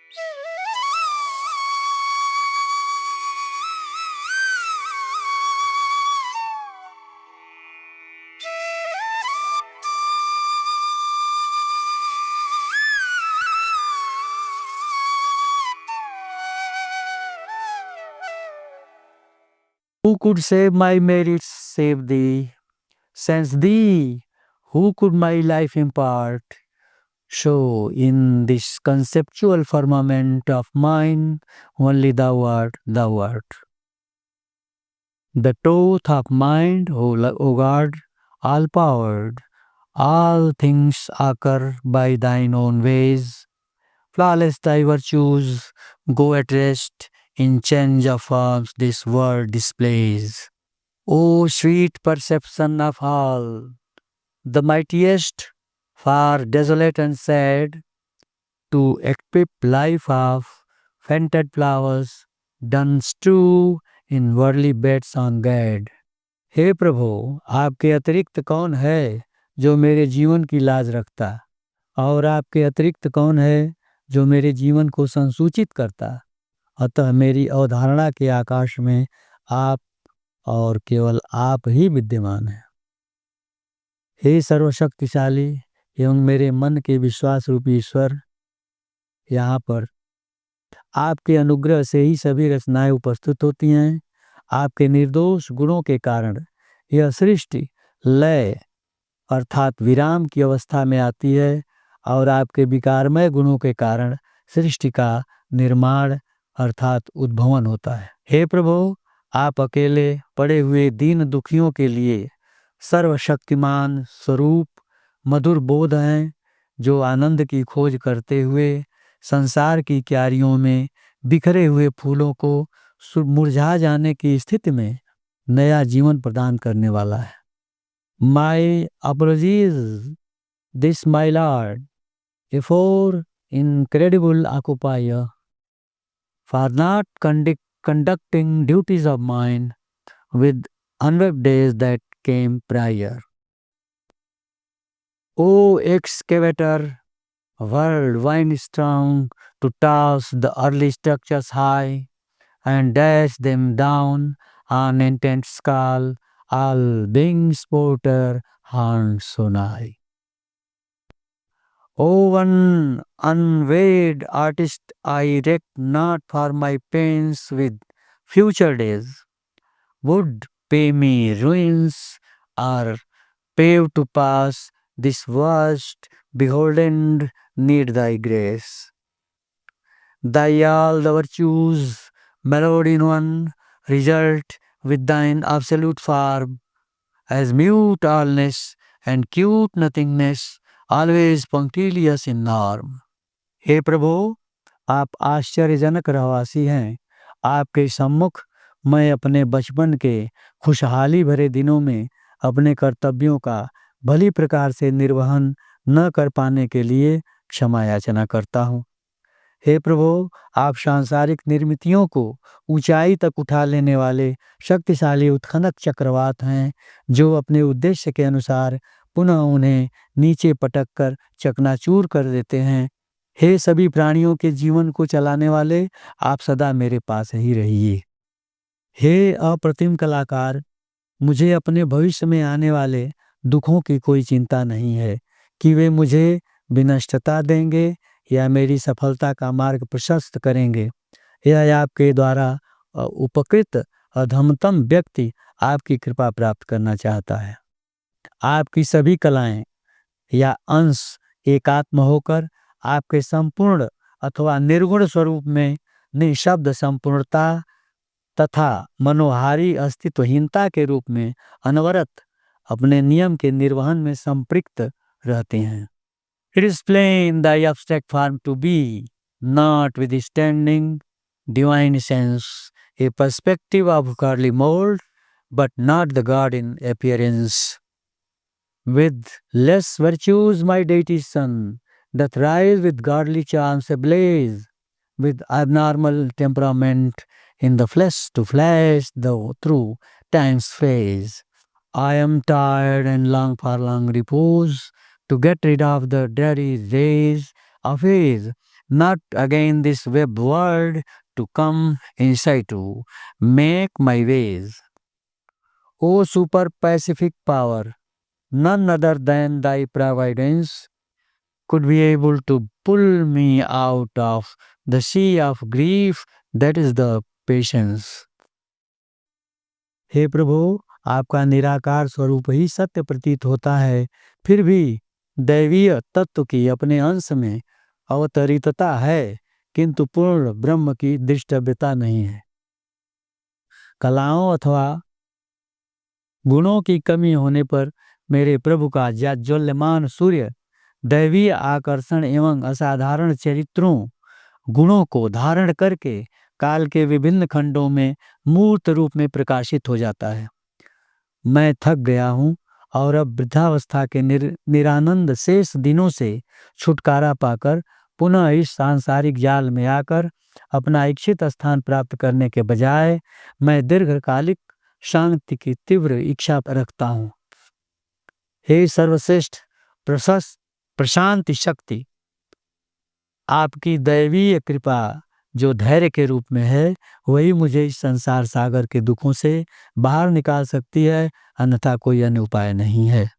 Who could save my merits save thee? Since thee, who could my life impart? So, in this conceptual firmament of mine, only thou art, thou art. The truth of mind, O God, all powered, all things occur by thine own ways. Flawless thy virtues, go at rest, in change of forms this world displays. O sweet perception of all, the mightiest, far desolate and sad, to equip life of fainted flowers, done strew in worldly beds on gad. हे प्रभु, आपके अतिरिक्त कौन है जो मेरे जीवन की लाज रखता, और आपके अतिरिक्त कौन है जो मेरे जीवन को संसूचित करता। अतः मेरी अवधारणा के आकाश में आप और केवल आप ही विद्यमान हैं। हे सर्वशक्तिशाली एवं मेरे मन के विश्वास रूपी ईश्वर, यहाँ पर आपके अनुग्रह से ही सभी रचनाएं उपस्थित होती हैं। आपके निर्दोष गुणों के कारण यह सृष्टि लय अर्थात विराम की अवस्था में आती है, और आपके विकारमय गुणों के कारण सृष्टि का निर्माण अर्थात उद्भवन होता है। हे प्रभु, आप अकेले पड़े हुए दीन दुखियों के लिए सर्वशक्तिमान स्वरूप मधुर बोध हैं, जो आनंद की खोज करते हुए संसार की क्यारियों में बिखरे हुए फूलों को मुरझा जाने की स्थिति में नया जीवन प्रदान करने वाला है। My apologies, this my Lord, a for incredible occupier, for not conducting duties of mine with unwept days that came prior. O excavator, world wine strong, to toss the early structures high, and dash them down on intent skull, all being sporter hand so nigh. O one unweighed artist, I reck not for my pains with future days, would pay me ruins or pave to pass this vast beholden need thy grace. Thy all the virtues mellowed in one, result with thine absolute form, as mute allness and cute nothingness, always punctilious in norm. हे प्रभु, आप आश्चर्यजनक रहवासी हैं। आपके सम्मुख मैं अपने बचपन के खुशहाली भरे दिनों में अपने कर्तव्यों का भली प्रकार से निर्वहन न कर पाने के लिए क्षमा याचना करता हूँ। हे प्रभु, आप सांसारिक निर्मितियों को ऊंचाई तक उठा लेने वाले शक्तिशाली उत्खनक चक्रवात हैं, जो अपने उद्देश्य के अनुसार पुनः उन्हें नीचे पटक कर चकनाचूर कर देते हैं। हे सभी प्राणियों के जीवन को चलाने वाले, आप सदा मेरे पास ही रहिए। हे अप्रतिम कलाकार, मुझे अपने भविष्य में आने वाले दुखों की कोई चिंता नहीं है कि वे मुझे विनष्टता देंगे या मेरी सफलता का मार्ग प्रशस्त करेंगे। यह आपके द्वारा उपकृत अधमतम व्यक्ति आपकी कृपा प्राप्त करना चाहता है। आपकी सभी कलाएं या अंश एकात्म होकर आपके संपूर्ण अथवा निर्गुण स्वरूप में निःशब्द संपूर्णता तथा मनोहारी अस्तित्वहीनता के रूप में अनवरत अपने नियम के निर्वहन में संपृक्त रहते हैं। It is plain thy abstract form to be, notwithstanding divine sense, a perspective of godly mold, but not the God in appearance. With less virtues my deity's son doth rise with godly charms ablaze, with abnormal temperament in the flesh to flash though through time's phase. I am tired and long for long repose, to get rid of the dreary days of age, not again this web world to come inside to make my ways. O super pacific power, none other than thy providence could be able to pull me out of the sea of grief that is the patience. हे प्रभु, आपका निराकार स्वरूप ही सत्य प्रतीत होता है, फिर भी दैवीय तत्व की अपने अंश में अवतरितता है, किंतु पूर्ण ब्रह्म की दृष्टव्यता नहीं है। कलाओं अथवा गुणों की कमी होने पर मेरे प्रभु का जाज्वल्यमान सूर्य दैवीय आकर्षण एवं असाधारण चरित्रों गुणों को धारण करके काल के विभिन्न खंडों में मूर्त रूप में प्रकाशित हो जाता है। मैं थक गया हूँ और अब वृद्धावस्था के निरानंद शेष दिनों से छुटकारा पाकर पुनः इस सांसारिक जाल में आकर अपना इच्छित स्थान प्राप्त करने के बजाय मैं दीर्घकालिक शांति की तीव्र इच्छा रखता हूँ। हे सर्वश्रेष्ठ प्रशस्त प्रशांति शक्ति, आपकी दैवीय कृपा जो धैर्य के रूप में है, वही मुझे इस संसार सागर के दुखों से बाहर निकाल सकती है, अन्यथा कोई अन्य उपाय नहीं है।